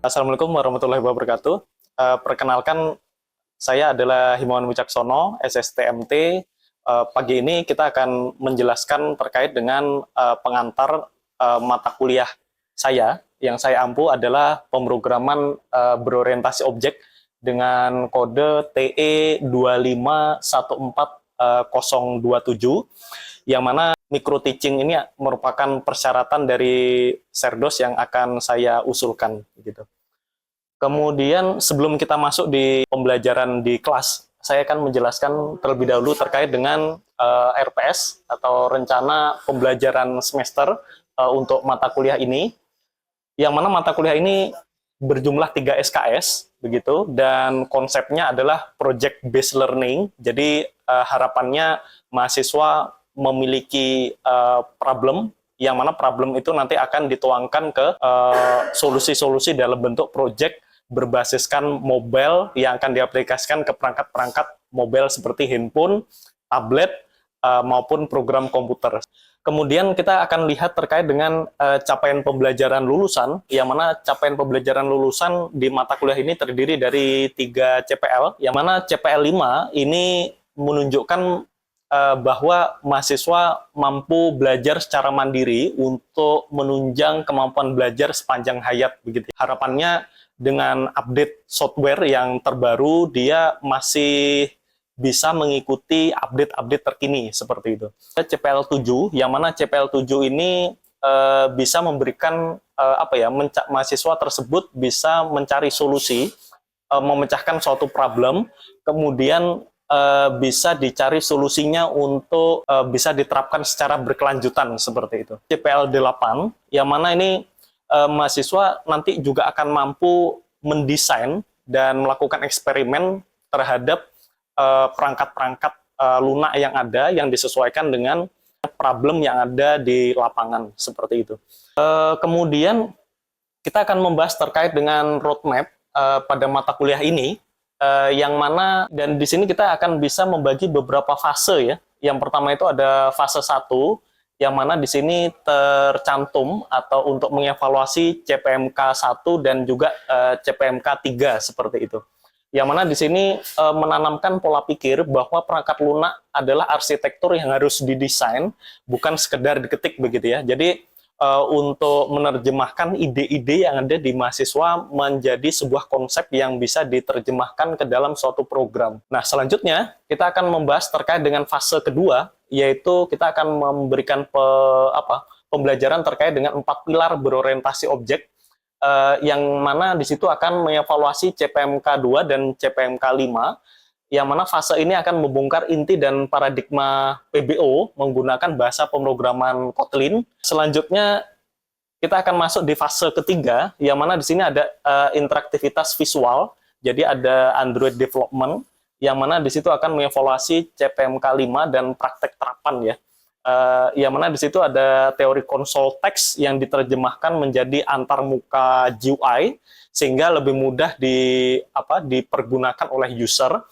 Assalamualaikum warahmatullahi wabarakatuh. Perkenalkan, saya adalah Himawan Wicaksono, SSTMT. Pagi ini kita akan menjelaskan terkait dengan pengantar mata kuliah saya. Yang saya ampu adalah pemrograman berorientasi objek dengan kode TE 2514027, yang mana micro teaching ini merupakan persyaratan dari Serdos yang akan saya usulkan gitu. Kemudian sebelum kita masuk di pembelajaran di kelas, saya akan menjelaskan terlebih dahulu terkait dengan RPS atau rencana pembelajaran semester untuk mata kuliah ini, yang mana mata kuliah ini berjumlah 3 SKS begitu, dan konsepnya adalah project based learning. Jadi harapannya mahasiswa memiliki problem, yang mana problem itu nanti akan dituangkan ke solusi-solusi dalam bentuk project berbasiskan mobile yang akan diaplikasikan ke perangkat-perangkat mobile seperti handphone, tablet, maupun program komputer. Kemudian kita akan lihat terkait dengan capaian pembelajaran lulusan, yang mana capaian pembelajaran lulusan di mata kuliah ini terdiri dari 3 CPL, yang mana CPL 5 ini menunjukkan bahwa mahasiswa mampu belajar secara mandiri untuk menunjang kemampuan belajar sepanjang hayat begitu. Harapannya dengan update software yang terbaru, dia masih bisa mengikuti update-update terkini seperti itu. CPL 7, yang mana CPL 7 ini bisa memberikan mahasiswa tersebut bisa mencari solusi, memecahkan suatu problem, kemudian bisa dicari solusinya untuk bisa diterapkan secara berkelanjutan seperti itu. CPL 8, yang mana ini mahasiswa nanti juga akan mampu mendesain dan melakukan eksperimen terhadap perangkat-perangkat lunak yang ada, yang disesuaikan dengan problem yang ada di lapangan seperti itu. Kemudian kita akan membahas terkait dengan roadmap pada mata kuliah ini, yang mana dan di sini kita akan bisa membagi beberapa fase ya. Yang pertama itu ada fase 1, yang mana di sini tercantum atau untuk mengevaluasi CPMK 1 dan juga CPMK 3 seperti itu. Yang mana di sini menanamkan pola pikir bahwa perangkat lunak adalah arsitektur yang harus didesain, bukan sekedar diketik begitu ya. Jadi untuk menerjemahkan ide-ide yang ada di mahasiswa menjadi sebuah konsep yang bisa diterjemahkan ke dalam suatu program. Nah, selanjutnya kita akan membahas terkait dengan fase kedua, yaitu kita akan memberikan pembelajaran terkait dengan 4 pilar berorientasi objek, yang mana di situ akan mengevaluasi CPMK 2 dan CPMK 5, yang mana fase ini akan membongkar inti dan paradigma PBO menggunakan bahasa pemrograman Kotlin. Selanjutnya kita akan masuk di fase ketiga, yang mana di sini ada interaktivitas visual, jadi ada Android development, yang mana di situ akan mengevaluasi CPMK 5 dan praktek terapan ya. Yang mana di situ ada teori konsol teks yang diterjemahkan menjadi antarmuka GUI, sehingga lebih mudah dipergunakan oleh user.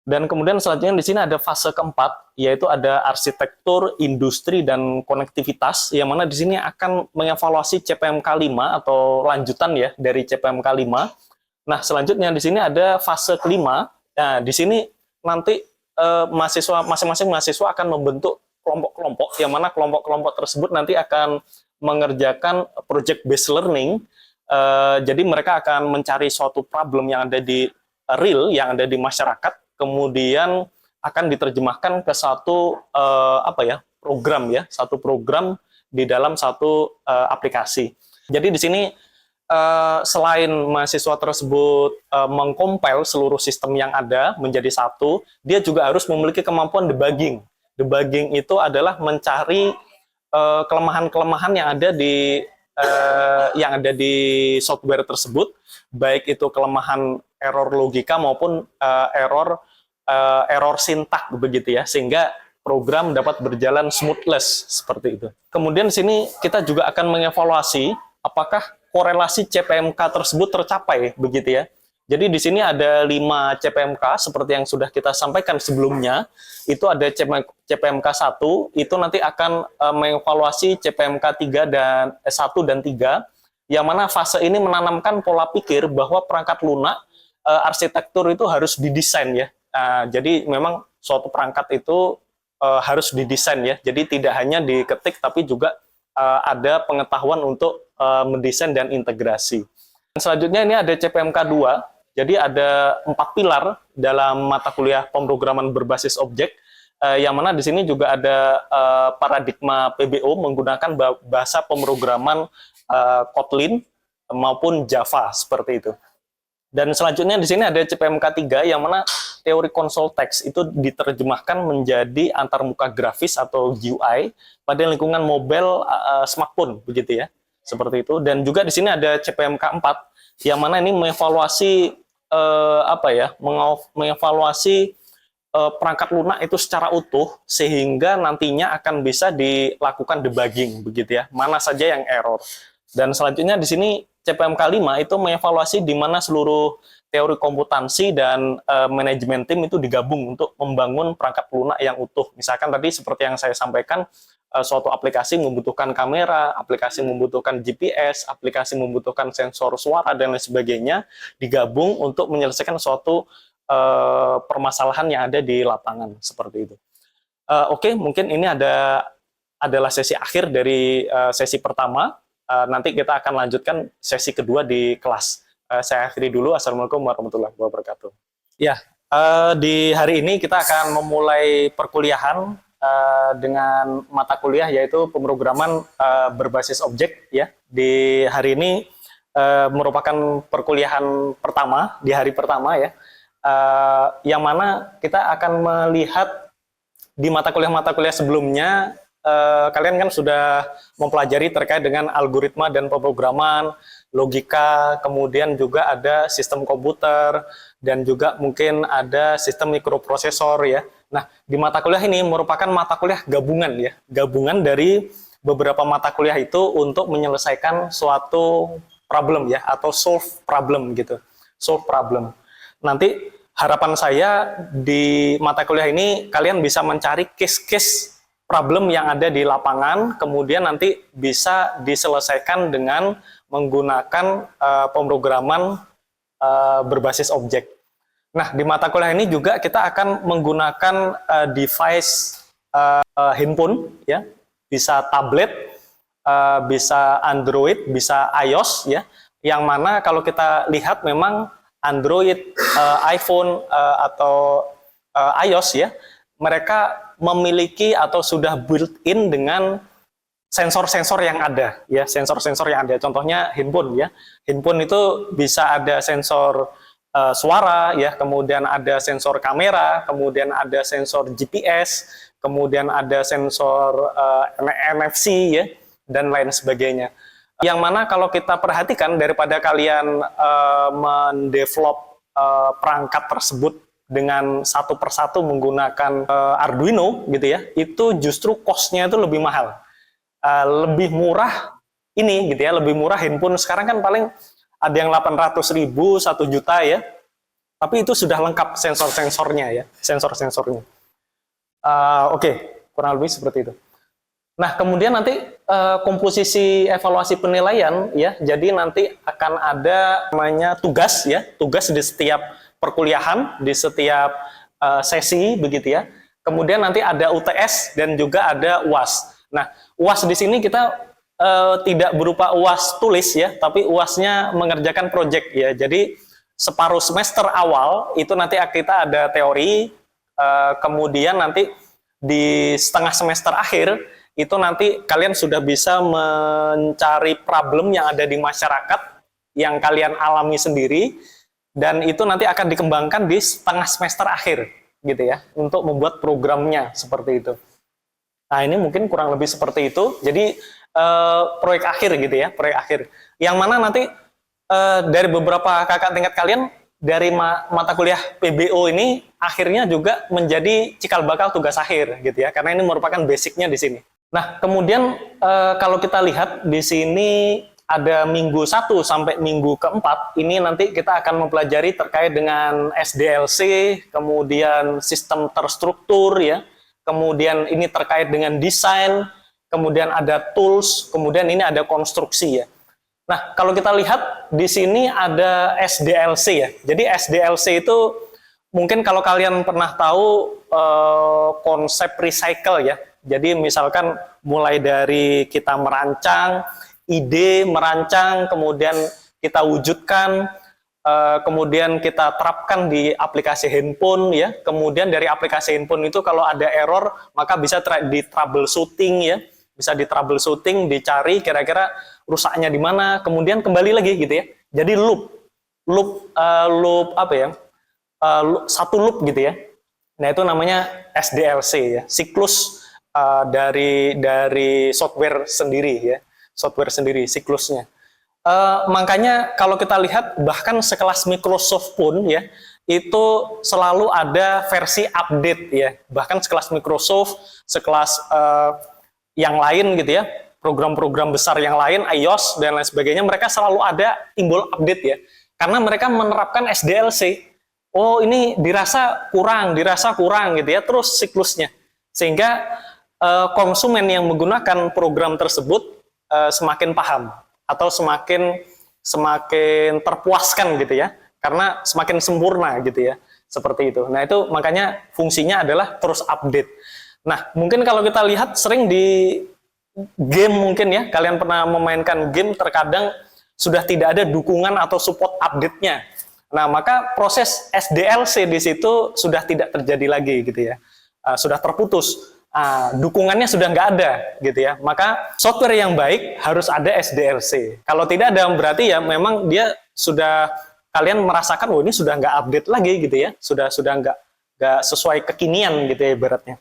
Dan kemudian selanjutnya di sini ada fase keempat, yaitu ada arsitektur, industri, dan konektivitas, yang mana di sini akan mengevaluasi CPMK 5 atau lanjutan ya dari CPMK 5. Nah, selanjutnya di sini ada fase kelima. Nah, di sini nanti masing-masing mahasiswa akan membentuk kelompok-kelompok, yang mana kelompok-kelompok tersebut nanti akan mengerjakan project based learning. Jadi mereka akan mencari suatu problem yang ada di real, yang ada di masyarakat, kemudian akan diterjemahkan ke satu program ya, satu program di dalam satu aplikasi. Jadi di sini selain mahasiswa tersebut mengcompile seluruh sistem yang ada menjadi satu, dia juga harus memiliki kemampuan debugging. Debugging itu adalah mencari kelemahan-kelemahan yang ada di software tersebut, baik itu kelemahan error logika maupun error sintak begitu ya, sehingga program dapat berjalan smoothless seperti itu. Kemudian di sini kita juga akan mengevaluasi apakah korelasi CPMK tersebut tercapai begitu ya. Jadi di sini ada 5 CPMK seperti yang sudah kita sampaikan sebelumnya. Itu ada CPMK 1, itu nanti akan mengevaluasi CPMK 3 dan 1 dan 3. yang mana fase ini menanamkan pola pikir bahwa perangkat lunak arsitektur itu harus didesain ya. Jadi memang suatu perangkat itu harus didesain ya. Jadi tidak hanya diketik tapi juga ada pengetahuan untuk mendesain dan integrasi. Dan selanjutnya ini ada CPMK 2. Jadi ada 4 pilar dalam mata kuliah pemrograman berbasis objek, yang mana di sini juga ada paradigma PBO menggunakan bahasa pemrograman Kotlin maupun Java seperti itu. Dan selanjutnya di sini ada CPMK 3 yang mana teori konsol teks itu diterjemahkan menjadi antarmuka grafis atau GUI pada lingkungan mobile smartphone begitu ya. Seperti itu. Dan juga di sini ada CPMK 4 yang mana ini mengevaluasi mengevaluasi perangkat lunak itu secara utuh sehingga nantinya akan bisa dilakukan debugging begitu ya. Mana saja yang error. Dan selanjutnya di sini CPMK 5 itu mengevaluasi di mana seluruh teori komputansi dan manajemen tim itu digabung untuk membangun perangkat lunak yang utuh. Misalkan tadi seperti yang saya sampaikan, suatu aplikasi membutuhkan kamera, aplikasi membutuhkan GPS, aplikasi membutuhkan sensor suara, dan lain sebagainya, digabung untuk menyelesaikan suatu permasalahan yang ada di lapangan, seperti itu. Oke, mungkin ini adalah sesi akhir dari sesi pertama. Nanti kita akan lanjutkan sesi kedua di kelas. Saya akhiri dulu. Assalamualaikum warahmatullahi wabarakatuh. Ya, di hari ini kita akan memulai perkuliahan dengan mata kuliah yaitu pemrograman berbasis objek ya. Di hari ini merupakan perkuliahan pertama di hari pertama ya, yang mana kita akan melihat di mata kuliah sebelumnya kalian kan sudah mempelajari terkait dengan algoritma dan pemrograman, logika, kemudian juga ada sistem komputer dan juga mungkin ada sistem mikroprosesor ya. Nah, di mata kuliah ini merupakan mata kuliah gabungan ya, gabungan dari beberapa mata kuliah itu untuk menyelesaikan suatu problem ya, atau solve problem gitu, solve problem. Nanti harapan saya di mata kuliah ini kalian bisa mencari case-case problem yang ada di lapangan, kemudian nanti bisa diselesaikan dengan menggunakan pemrograman berbasis objek. Nah, di mata kuliah ini juga kita akan menggunakan device handphone, ya, bisa tablet, bisa Android, bisa iOS, ya, yang mana kalau kita lihat memang Android, iPhone atau iOS, ya, mereka memiliki atau sudah built-in dengan sensor-sensor yang ada, ya, sensor-sensor yang ada. Contohnya handphone, ya, handphone itu bisa ada sensor suara, ya, kemudian ada sensor kamera, kemudian ada sensor GPS, kemudian ada sensor NFC, ya, dan lain sebagainya. Yang mana kalau kita perhatikan daripada kalian mendevelop perangkat tersebut dengan satu persatu menggunakan Arduino, gitu ya, itu justru cost-nya itu lebih mahal, lebih murah ini, gitu ya, lebih murah handphone sekarang kan paling ada yang 800.000, 1 juta ya, tapi itu sudah lengkap sensor-sensornya ya, sensor-sensornya. Oke, kurang lebih seperti itu. Nah, kemudian nanti komposisi evaluasi penilaian ya, jadi nanti akan ada namanya tugas ya, tugas di setiap perkuliahan, di setiap sesi begitu ya. Kemudian nanti ada UTS dan juga ada UAS. Nah, UAS di sini kita tidak berupa UAS tulis ya, tapi UASnya mengerjakan proyek ya. Jadi separuh semester awal itu nanti kita ada teori, kemudian nanti di setengah semester akhir itu nanti kalian sudah bisa mencari problem yang ada di masyarakat yang kalian alami sendiri, dan itu nanti akan dikembangkan di setengah semester akhir gitu ya, untuk membuat programnya seperti itu. Nah, ini mungkin kurang lebih seperti itu. Jadi proyek akhir gitu ya, proyek akhir. Yang mana nanti dari beberapa kakak tingkat kalian dari mata kuliah PBO ini akhirnya juga menjadi cikal bakal tugas akhir gitu ya, karena ini merupakan basicnya di sini. Nah, kemudian kalau kita lihat di sini ada minggu 1 sampai minggu keempat, ini nanti kita akan mempelajari terkait dengan SDLC, kemudian sistem terstruktur ya, kemudian ini terkait dengan desain, kemudian ada tools, kemudian ini ada konstruksi ya. Nah, kalau kita lihat di sini ada SDLC ya. Jadi SDLC itu mungkin kalau kalian pernah tahu konsep recycle ya. Jadi misalkan mulai dari kita merancang, ide merancang, kemudian kita wujudkan, kemudian kita terapkan di aplikasi handphone ya. Kemudian dari aplikasi handphone itu kalau ada error maka bisa di troubleshooting ya. Bisa di troubleshooting, dicari kira-kira rusaknya di mana, kemudian kembali lagi gitu ya. Jadi loop apa ya? Satu loop gitu ya. Nah, itu namanya SDLC ya. Siklus dari software sendiri ya. Software sendiri siklusnya. Makanya kalau kita lihat bahkan sekelas Microsoft pun ya, itu selalu ada versi update ya. Bahkan sekelas Microsoft, sekelas yang lain gitu ya, program-program besar yang lain, iOS dan lain sebagainya, mereka selalu ada timbul update ya, karena mereka menerapkan SDLC. Oh, ini dirasa kurang gitu ya, terus siklusnya, sehingga konsumen yang menggunakan program tersebut semakin paham atau semakin terpuaskan gitu ya, karena semakin sempurna gitu ya, seperti itu. Nah, itu makanya fungsinya adalah terus update. Nah, mungkin kalau kita lihat sering di game mungkin ya, kalian pernah memainkan game, terkadang sudah tidak ada dukungan atau support update-nya. Nah, maka proses SDLC di situ sudah tidak terjadi lagi gitu ya, sudah terputus. Dukungannya sudah nggak ada gitu ya. Maka software yang baik harus ada SDLC. Kalau tidak ada berarti ya memang dia sudah, kalian merasakan oh ini sudah nggak update lagi gitu ya, sudah nggak sesuai kekinian gitu ya ibaratnya.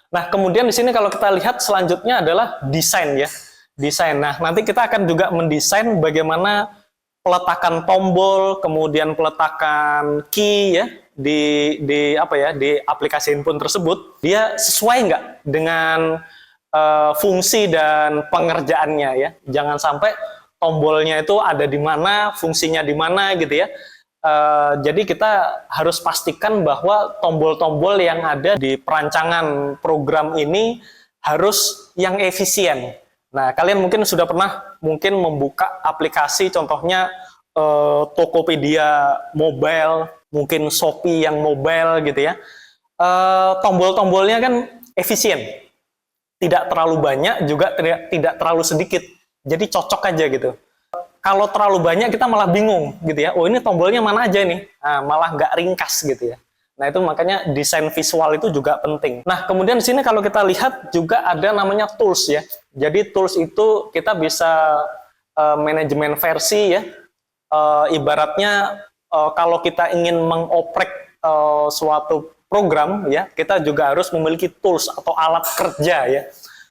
Nah, kemudian di sini kalau kita lihat selanjutnya adalah desain ya. Desain. Nah, nanti kita akan juga mendesain bagaimana peletakan tombol, kemudian peletakan key ya di aplikasi handphone tersebut. Dia sesuai nggak dengan fungsi dan pengerjaannya ya. Jangan sampai tombolnya itu ada di mana, fungsinya di mana gitu ya. Jadi kita harus pastikan bahwa tombol-tombol yang ada di perancangan program ini harus yang efisien. Nah, kalian mungkin sudah pernah membuka aplikasi, contohnya Tokopedia mobile, mungkin Shopee yang mobile gitu ya. Tombol-tombolnya kan efisien, tidak terlalu banyak juga tidak terlalu sedikit, jadi cocok aja gitu. Kalau terlalu banyak kita malah bingung gitu ya. Oh, ini tombolnya mana aja nih? Nah, malah nggak ringkas gitu ya. Nah, itu makanya desain visual itu juga penting. Nah, kemudian di sini kalau kita lihat juga ada namanya tools ya. Jadi tools itu kita bisa manajemen versi ya. Ibaratnya kalau kita ingin mengoprek suatu program ya, kita juga harus memiliki tools atau alat kerja ya.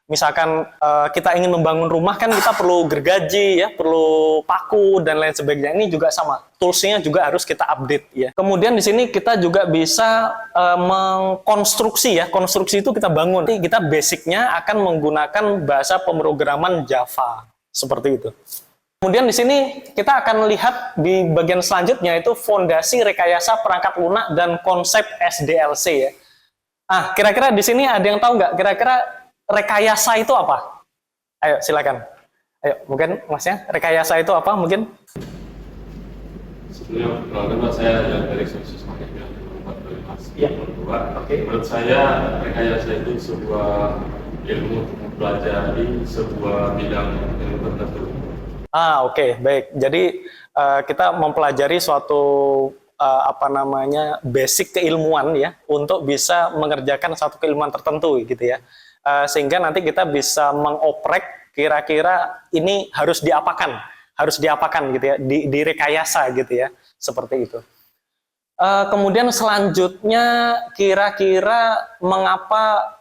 Misalkan kita ingin membangun rumah kan kita perlu gergaji ya, perlu paku dan lain sebagainya. Ini juga sama, toolsnya juga harus kita update ya. Kemudian di sini kita juga bisa mengkonstruksi ya, konstruksi itu kita bangun. Jadi kita basicnya akan menggunakan bahasa pemrograman Java seperti itu. Kemudian di sini kita akan lihat di bagian selanjutnya itu fondasi rekayasa perangkat lunak dan konsep SDLC ya. Kira-kira di sini ada yang tahu nggak? Kira-kira rekayasa itu apa? Ayo silakan. Ayo, mungkin Masnya, rekayasa itu apa mungkin? Sebelumnya perkenalkan saya dari Sosius Marketing yang membuat dari Mas. Ya. Menurut saya rekayasa itu sebuah ilmu untuk mempelajari sebuah bidang ilmu tertentu. Oke, baik. Jadi kita mempelajari suatu basic keilmuan ya untuk bisa mengerjakan satu keilmuan tertentu gitu ya. Sehingga nanti kita bisa mengoprek kira-kira ini harus diapakan gitu ya, direkayasa gitu ya, seperti itu. Kemudian selanjutnya kira-kira mengapa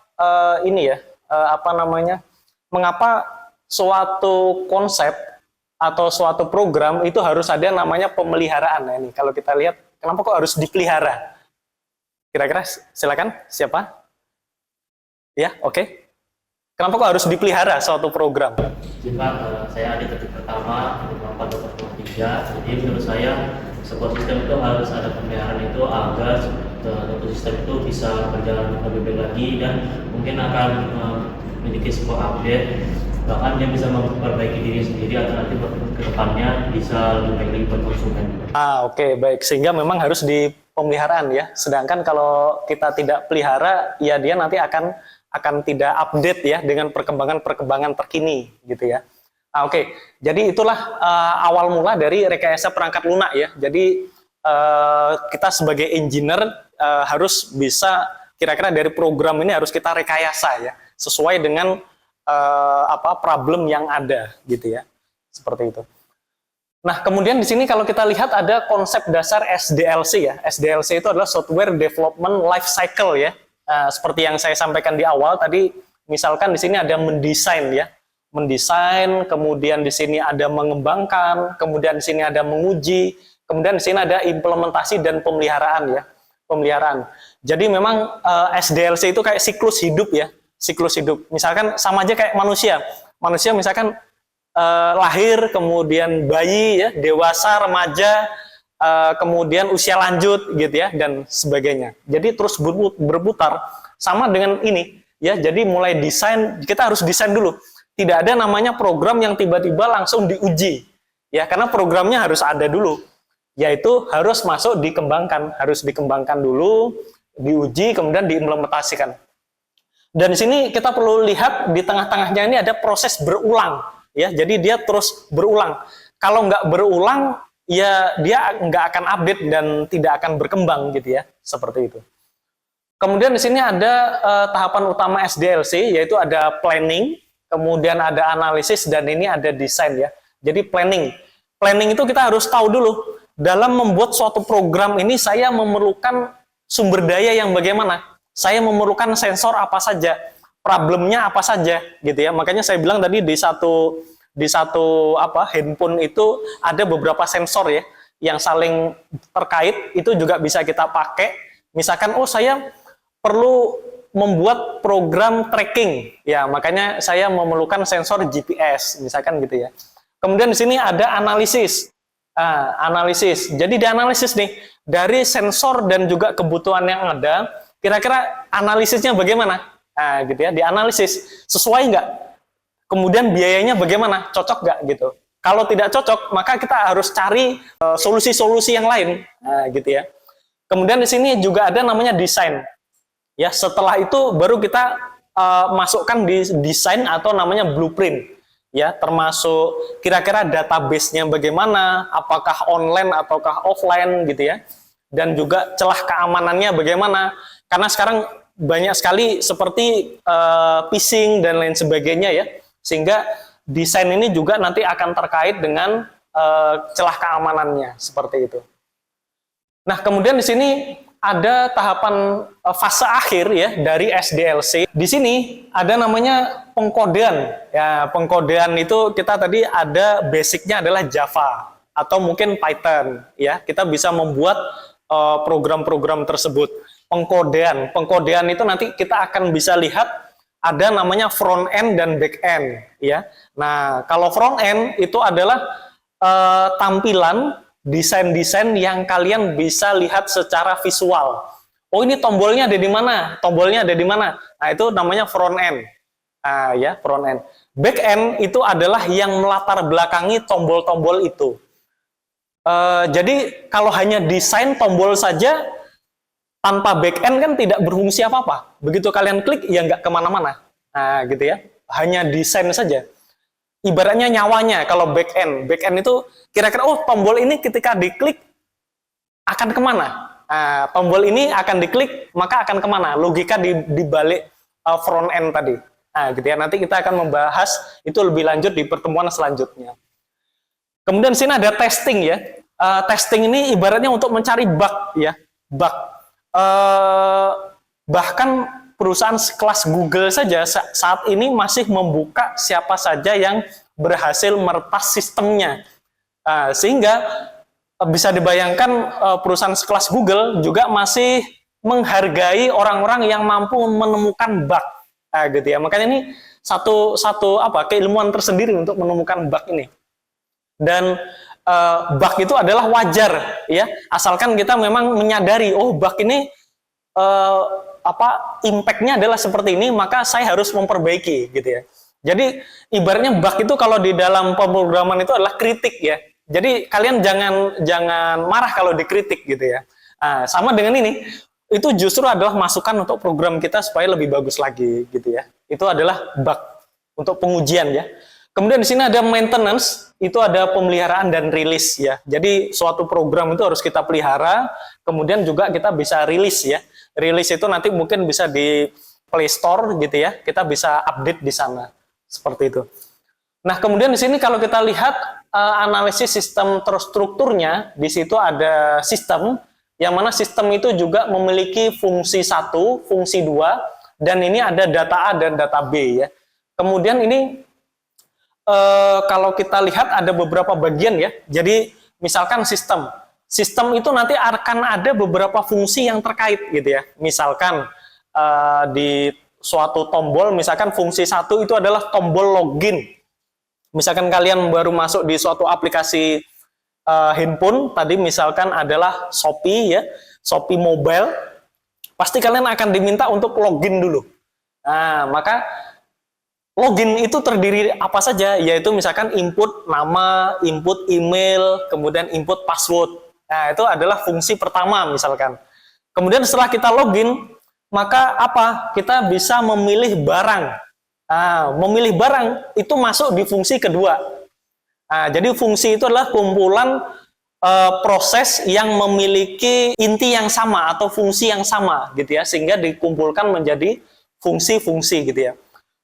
mengapa suatu konsep atau suatu program itu harus ada namanya pemeliharaan. Nah, ini kalau kita lihat kenapa kok harus dipelihara? Kira-kira silakan siapa? Ya, oke. Kenapa kok harus dipelihara suatu program? Jika saya adik ketik pertama, adik keempat, adik ketiga, jadi menurut saya sebuah sistem itu harus ada pemeliharaan itu agar suatu sistem itu bisa berjalan lebih baik lagi dan mungkin akan memiliki sebuah update bahkan dia bisa memperbaiki diri sendiri atau nanti ke depannya bisa lebih baik lagi buat konsumen. Oke, baik. Sehingga memang harus di pemeliharaan ya. Sedangkan kalau kita tidak pelihara, ya dia nanti akan tidak update ya dengan perkembangan terkini gitu ya. Oke. Jadi itulah awal mula dari rekayasa perangkat lunak ya. Jadi kita sebagai engineer harus bisa kira-kira dari program ini harus kita rekayasa ya, sesuai dengan problem yang ada gitu ya. Seperti itu. Nah, kemudian di sini kalau kita lihat ada konsep dasar SDLC ya. SDLC itu adalah Software Development Life Cycle ya. Seperti yang saya sampaikan di awal tadi, misalkan di sini ada mendesain ya. Mendesain, kemudian di sini ada mengembangkan, kemudian di sini ada menguji, kemudian di sini ada implementasi dan pemeliharaan ya. Pemeliharaan. Jadi memang SDLC itu kayak siklus hidup ya. Siklus hidup. Misalkan sama aja kayak manusia. Manusia misalkan lahir, kemudian bayi, ya, dewasa, remaja, kemudian usia lanjut, gitu ya, dan sebagainya. Jadi terus berputar, sama dengan ini, ya. Jadi mulai desain, kita harus desain dulu. Tidak ada namanya program yang tiba-tiba langsung diuji, ya, karena programnya harus ada dulu, yaitu harus masuk dikembangkan dulu, diuji, kemudian diimplementasikan. Dan di sini kita perlu lihat di tengah-tengahnya ini ada proses berulang. Ya, jadi dia terus berulang. Kalau nggak berulang, ya dia nggak akan update dan tidak akan berkembang gitu ya, seperti itu. Kemudian di sini ada tahapan utama SDLC, yaitu ada planning, kemudian ada analisis, dan ini ada desain ya. Jadi planning itu kita harus tahu dulu. Dalam membuat suatu program ini saya memerlukan sumber daya yang bagaimana? Saya memerlukan sensor apa saja? Problemnya apa saja gitu ya. Makanya saya bilang tadi di satu handphone itu ada beberapa sensor ya yang saling terkait, itu juga bisa kita pakai. Misalkan saya perlu membuat program tracking ya, makanya saya memerlukan sensor GPS misalkan gitu ya. Kemudian di sini ada analisis. Analisis. Jadi di analisis nih dari sensor dan juga kebutuhan yang ada, kira-kira analisisnya bagaimana? Gitu ya, dianalisis sesuai nggak, kemudian biayanya bagaimana, cocok nggak gitu. Kalau tidak cocok, maka kita harus cari solusi-solusi yang lain, gitu ya. Kemudian di sini juga ada namanya desain, ya. Setelah itu baru kita masukkan di desain atau namanya blueprint, ya. Termasuk kira-kira database-nya bagaimana, apakah online ataukah offline, gitu ya. Dan juga celah keamanannya bagaimana, karena sekarang banyak sekali seperti phishing dan lain sebagainya ya, sehingga desain ini juga nanti akan terkait dengan celah keamanannya seperti itu. Nah, kemudian di sini ada tahapan fase akhir ya dari SDLC. Di sini ada namanya pengkodean. Ya, pengkodean itu kita tadi ada basicnya adalah Java atau mungkin Python ya. Kita bisa membuat program-program tersebut. Pengkodean itu nanti kita akan bisa lihat ada namanya front end dan back end ya. Nah, kalau front end itu adalah tampilan desain-desain yang kalian bisa lihat secara visual. Oh, ini tombolnya ada di mana? Tombolnya ada di mana? Nah, itu namanya front end. Ya, front end. Back end itu adalah yang melatar belakangi tombol-tombol itu. Jadi kalau hanya desain tombol saja tanpa back end kan tidak berfungsi apa-apa. Begitu kalian klik, ya nggak kemana-mana. Nah, gitu ya. Hanya desain saja. Ibaratnya nyawanya kalau back end. Back end itu kira-kira, tombol ini ketika diklik akan kemana? Nah, tombol ini akan diklik, maka akan kemana? Logika di balik front end tadi. Nah, gitu ya. Nanti kita akan membahas itu lebih lanjut di pertemuan selanjutnya. Kemudian di sini ada testing ya. Testing ini ibaratnya untuk mencari bug ya. Bug. Bahkan perusahaan sekelas Google saja saat ini masih membuka siapa saja yang berhasil meretas sistemnya. Sehingga bisa dibayangkan perusahaan sekelas Google juga masih menghargai orang-orang yang mampu menemukan bug. Gitu ya. Makanya ini satu keilmuan tersendiri untuk menemukan bug ini. Dan bug itu adalah wajar ya, asalkan kita memang menyadari bug ini impact-nya adalah seperti ini, maka saya harus memperbaiki gitu ya. Jadi ibaratnya bug itu kalau di dalam pemrograman itu adalah kritik ya. Jadi kalian jangan marah kalau dikritik gitu ya. Nah, sama dengan ini, itu justru adalah masukan untuk program kita supaya lebih bagus lagi gitu ya. Itu adalah bug untuk pengujian ya. Kemudian di sini ada maintenance, itu ada pemeliharaan dan rilis ya. Jadi suatu program itu harus kita pelihara, kemudian juga kita bisa rilis ya. Rilis itu nanti mungkin bisa di Play Store gitu ya. Kita bisa update di sana. Seperti itu. Nah, kemudian di sini kalau kita lihat analisis sistem terstrukturnya, di situ ada sistem yang mana sistem itu juga memiliki fungsi 1, fungsi 2, dan ini ada data A dan data B ya. Kemudian ini kalau kita lihat ada beberapa bagian ya. Jadi misalkan sistem itu nanti akan ada beberapa fungsi yang terkait gitu ya. Misalkan di suatu tombol, misalkan fungsi 1 itu adalah tombol login. Misalkan kalian baru masuk di suatu aplikasi handphone, tadi misalkan adalah Shopee ya, Shopee Mobile, pasti kalian akan diminta untuk login dulu. Nah, maka login itu terdiri apa saja, yaitu misalkan input nama, input email, kemudian input password. Nah, itu adalah fungsi pertama misalkan. Kemudian setelah kita login, maka apa? Kita bisa memilih barang. Nah, memilih barang itu masuk di fungsi kedua. Nah, jadi fungsi itu adalah kumpulan proses yang memiliki inti yang sama atau fungsi yang sama gitu ya, sehingga dikumpulkan menjadi fungsi-fungsi gitu ya.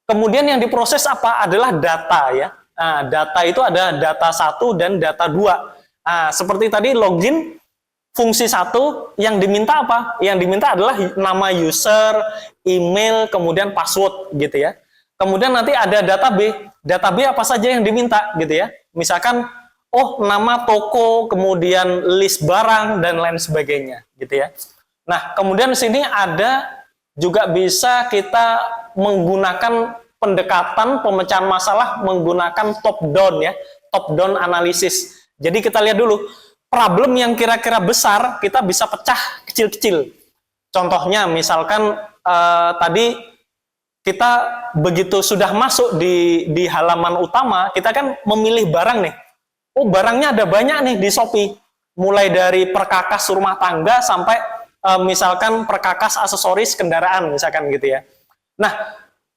Kemudian yang diproses apa? Adalah data ya. Nah, data itu ada data 1 dan data 2. Nah, seperti tadi login, fungsi 1 yang diminta apa? Yang diminta adalah nama user, email, kemudian password gitu ya. Kemudian nanti ada data B. Data B apa saja yang diminta gitu ya. Misalkan, oh nama toko, kemudian list barang, dan lain sebagainya gitu ya. Nah, kemudian di sini ada juga bisa kita menggunakan pendekatan pemecahan masalah menggunakan top down ya, top down analisis. Jadi kita lihat dulu problem yang kira-kira besar kita bisa pecah kecil-kecil. Contohnya misalkan tadi kita begitu sudah masuk di halaman utama, kita kan memilih barang nih. Oh, barangnya ada banyak nih di Shopee. Mulai dari perkakas rumah tangga sampai misalkan perkakas aksesoris kendaraan misalkan gitu ya. Nah,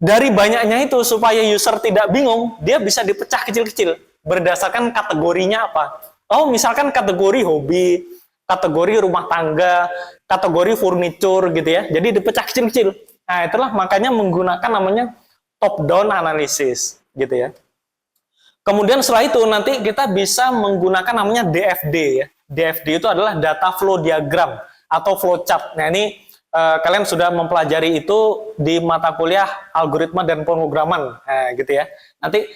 dari banyaknya itu supaya user tidak bingung, dia bisa dipecah kecil-kecil berdasarkan kategorinya apa. Oh, misalkan kategori hobi, kategori rumah tangga, kategori furniture gitu ya. Jadi dipecah kecil-kecil. Nah, itulah makanya menggunakan namanya top down analysis gitu ya. Kemudian setelah itu nanti kita bisa menggunakan namanya DFD ya. DFD itu adalah data flow diagram atau flowchart. Nah, ini kalian sudah mempelajari itu di mata kuliah algoritma dan pemrograman, nah, gitu ya. Nanti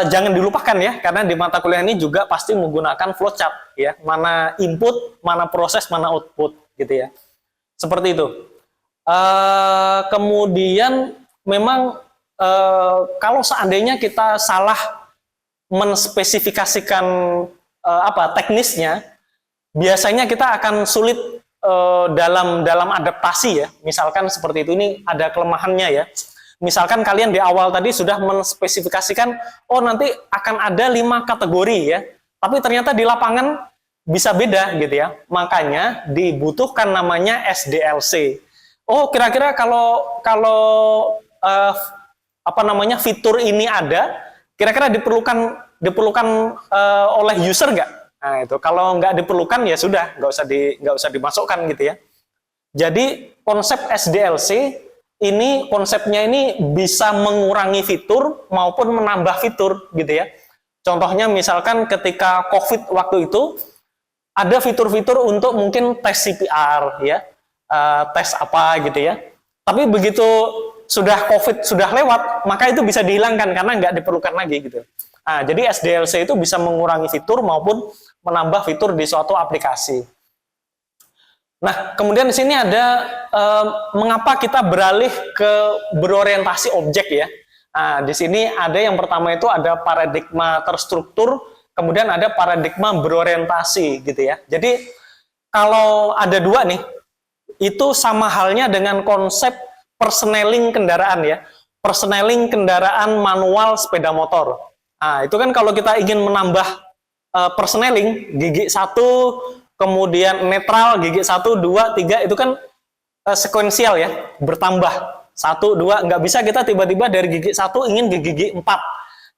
jangan dilupakan ya, karena di mata kuliah ini juga pasti menggunakan flowchart ya, mana input, mana proses, mana output, gitu ya. Seperti itu. Kemudian memang kalau seandainya kita salah menspesifikasikan teknisnya, biasanya kita akan sulit dalam adaptasi ya. Misalkan seperti itu, ini ada kelemahannya ya. Misalkan kalian di awal tadi sudah menspesifikasikan, oh nanti akan ada 5 kategori ya, tapi ternyata di lapangan bisa beda gitu ya. Makanya dibutuhkan namanya SDLC. Oh, kira-kira kalau fitur ini ada, kira-kira diperlukan oleh user nggak? Nah, itu kalau nggak diperlukan ya sudah, nggak usah dimasukkan gitu ya. Jadi konsep SDLC ini konsepnya ini bisa mengurangi fitur maupun menambah fitur gitu ya. Contohnya misalkan ketika COVID waktu itu ada fitur-fitur untuk mungkin tes CPR ya, tes apa gitu ya. Tapi begitu sudah COVID sudah lewat, maka itu bisa dihilangkan karena nggak diperlukan lagi gitu. Nah, jadi SDLC itu bisa mengurangi fitur maupun menambah fitur di suatu aplikasi. Nah, kemudian di sini ada mengapa kita beralih ke berorientasi objek ya. Nah, di sini ada yang pertama itu ada paradigma terstruktur, kemudian ada paradigma berorientasi gitu ya. Jadi kalau ada dua nih, itu sama halnya dengan konsep persneling kendaraan ya. persneling kendaraan manual sepeda motor. Nah, itu kan kalau kita ingin menambah persneling, gigi 1, kemudian netral, gigi 1, 2, 3, itu kan sekuensial ya, bertambah. 1, 2, nggak bisa kita tiba-tiba dari gigi 1 ingin ke gigi 4,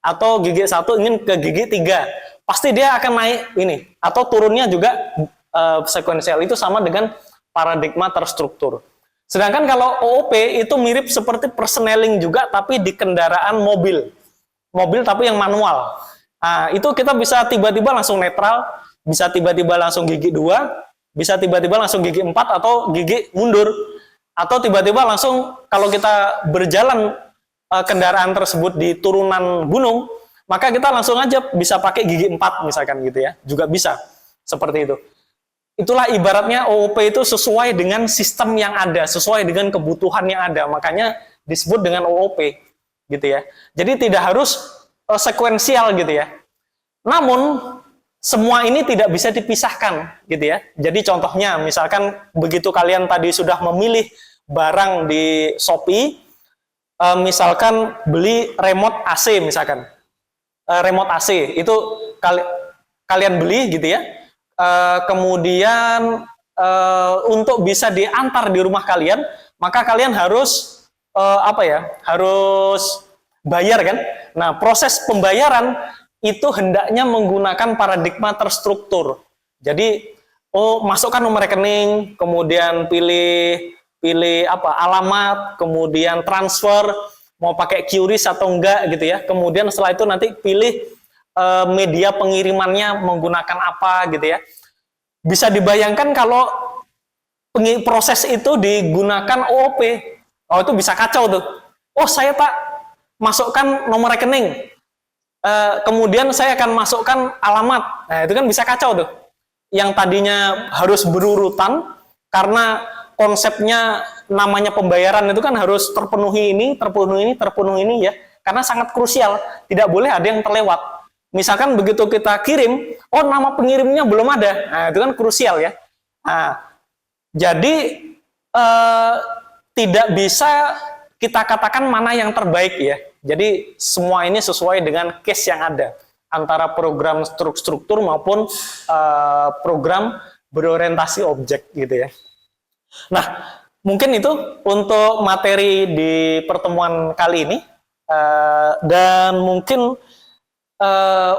atau gigi 1 ingin ke gigi 3. Pasti dia akan naik ini, atau turunnya juga sekuensial. Itu sama dengan paradigma terstruktur. Sedangkan kalau OOP itu mirip seperti persneling juga, tapi di kendaraan mobil. Mobil tapi yang manual. Nah, itu kita bisa tiba-tiba langsung netral, bisa tiba-tiba langsung gigi 2, bisa tiba-tiba langsung gigi 4 atau gigi mundur. Atau tiba-tiba langsung kalau kita berjalan kendaraan tersebut di turunan gunung, maka kita langsung aja bisa pakai gigi 4 misalkan gitu ya. Juga bisa seperti itu. Itulah ibaratnya OOP itu sesuai dengan sistem yang ada, sesuai dengan kebutuhan yang ada. Makanya disebut dengan OOP gitu ya. Jadi tidak harus sekuensial gitu ya. Namun semua ini tidak bisa dipisahkan gitu ya. Jadi contohnya misalkan begitu kalian tadi sudah memilih barang di Shopee, misalkan beli remote AC misalkan. Remote AC itu kalian beli gitu ya. Kemudian untuk bisa diantar di rumah kalian, maka kalian harus harus bayar kan. Nah, proses pembayaran itu hendaknya menggunakan paradigma terstruktur. Jadi, masukkan nomor rekening, kemudian pilih alamat, kemudian transfer, mau pakai QRIS atau enggak gitu ya. Kemudian setelah itu nanti pilih media pengirimannya menggunakan apa gitu ya. Bisa dibayangkan kalau proses itu digunakan OOP, itu bisa kacau tuh. Saya tak masukkan nomor rekening, kemudian saya akan masukkan alamat. Nah, itu kan bisa kacau tuh. Yang tadinya harus berurutan karena konsepnya namanya pembayaran itu kan harus terpenuhi ini, terpenuhi ini ya. Karena sangat krusial, tidak boleh ada yang terlewat. Misalkan begitu kita kirim, nama pengirimnya belum ada. Nah, itu kan krusial ya. Nah, jadi tidak bisa kita katakan mana yang terbaik ya. Jadi semua ini sesuai dengan case yang ada antara program struktur maupun program berorientasi objek gitu ya. Nah, mungkin itu untuk materi di pertemuan kali ini, dan mungkin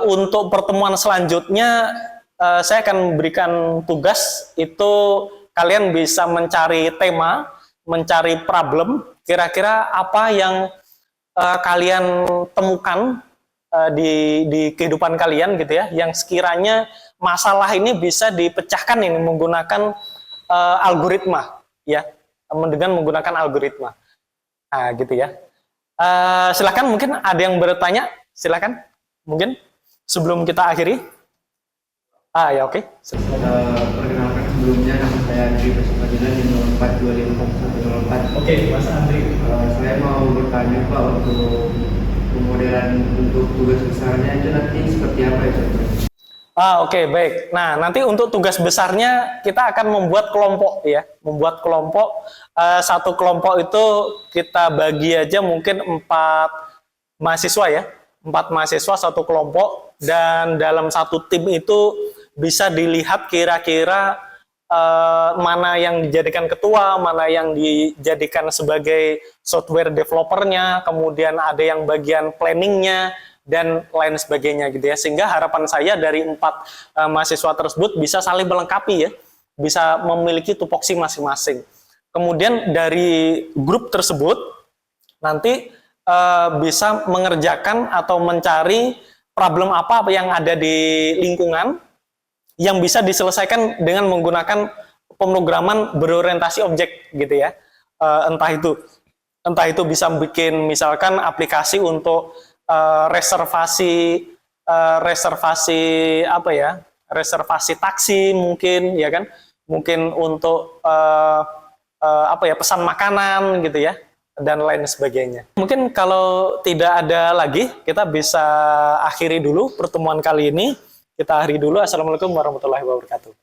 untuk pertemuan selanjutnya saya akan memberikan tugas itu kalian bisa mencari tema, mencari problem, kira-kira apa yang kalian temukan di kehidupan kalian gitu ya, yang sekiranya masalah ini bisa dipecahkan ini menggunakan algoritma ya, dengan menggunakan algoritma. Nah, gitu ya. Silakan, mungkin ada yang bertanya, silakan. Mungkin sebelum kita akhiri. Ya oke. Perkenalkan sebelumnya, nama saya Andri Basufadilan di 04254104. Oke, Mas Andri. Saya mau bertanya Pak, untuk pemodelan untuk tugas besarnya itu nanti seperti apa ya? Oke, baik. Nah, nanti untuk tugas besarnya kita akan membuat kelompok ya. Membuat kelompok. Satu kelompok itu kita bagi aja mungkin 4 mahasiswa ya. 4 mahasiswa satu kelompok, dan dalam satu tim itu bisa dilihat kira-kira mana yang dijadikan ketua, mana yang dijadikan sebagai software developernya, kemudian ada yang bagian planningnya, dan lain sebagainya gitu ya. Sehingga harapan saya dari 4 mahasiswa tersebut bisa saling melengkapi ya, bisa memiliki tupoksi masing-masing. Kemudian dari grup tersebut nanti bisa mengerjakan atau mencari problem apa yang ada di lingkungan yang bisa diselesaikan dengan menggunakan pemrograman berorientasi objek gitu ya. Entah itu bisa bikin misalkan aplikasi untuk reservasi reservasi taksi mungkin ya kan, mungkin untuk pesan makanan gitu ya, dan lain sebagainya. Mungkin kalau tidak ada lagi, kita bisa akhiri dulu pertemuan kali ini. Kita akhiri dulu. Assalamualaikum warahmatullahi wabarakatuh.